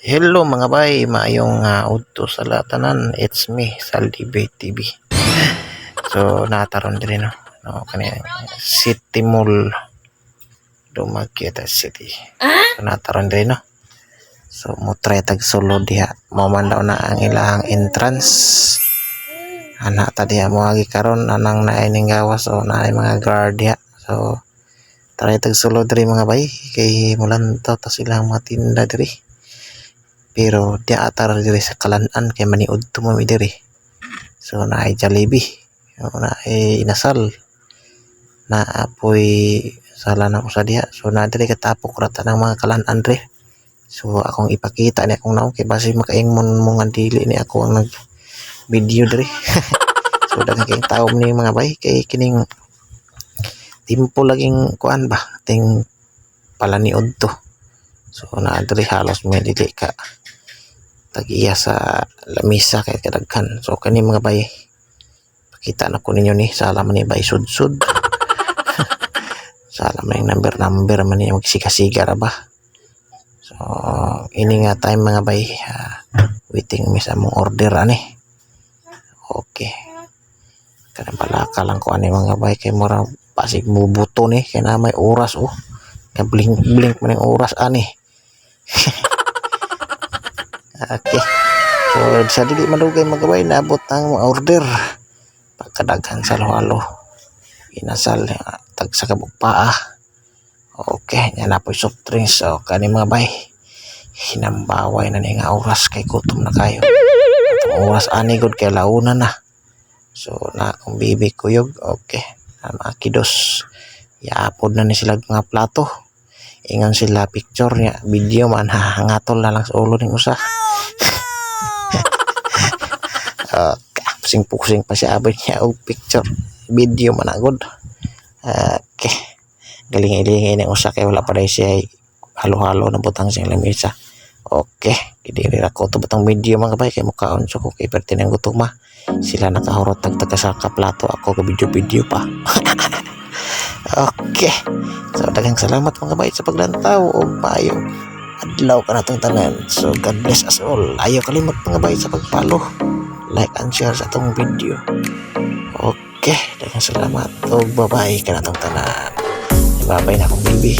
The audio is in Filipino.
Hello mga bay, maayong udto sa latanan. It's me, Saldibe TV. So nataron din no. No kani City Mall Dumaguete City. So nataron din no. So mo try tag solo diha. Mo man daw na ang ilang entrance. Ana ta diha mo agi karon anang naay ning gawas so naay mga guard diha. So try tag solo diri mga bay kay mulantaw ta silang mga tinda diri. Pero di atar diri sa Kalan-an kay maniud to mo diri. So naay Jollibee, naay inasal, naapoy sala na usa diha. So na diri katapok rata ng mga Kalan-an diri. So akong ipakita ni akong naong kay base makaingmon mo nga dili ni ako ang nag video diri. So daghang kay tawo ni mga bay kay kining timpo laging kuan ba ting palaniud to. So na diri halos may dili ka tag-iya sa lamisa kay kadaghan. So kani mga bay pakita na ko ninyo ni sala man ni bay sudsud. Sala man yung number man ni magsika-siga ra ba. So ini nga time mga bay waiting mi sa mong order ani. Okay. Kanang balaka lang ko ani mga bay kay mura pasig mubuto ni kay na may oras Kay blink man yung oras ani. Okay. So sa dili malugay magaway naabot ang mga order. Pagkadaghan sa halo. Inasal tag sa kabukpaa. Okay, nya na po soft drinks. So kani mga bay. Hinambaway na ni nga oras kay gutom na kayo. Atong oras ani gud kay launa na. So na akong bibi kuyog. Okay. Mga kidos. Yaapod na ni sila nga plato. Ingon sila picture niya, video man hangatol na lang sa ulo ning usa. Pusing-pusing pa siya abay niya og picture, video man agod. Okay. Galing-galing ni usa kay wala pa dai siya halo-halo na butang sing lamesa. Okay, kidiri ra ko to butang video mga bay kay mukaon so ko kay pertineng gutom sila nakahurot tagtaga sa kaplato ako ka video-video pa. Okay. So daghang salamat mga bay sa paglantaw o payo. Adlaw ka natong tanan. So God bless us all. Ayaw kalimot mga bay sa pag-follow, like and share sa atong video. Okay, daghang salamat o bye-bye ka natong tanan. Bye-bye na akong baby.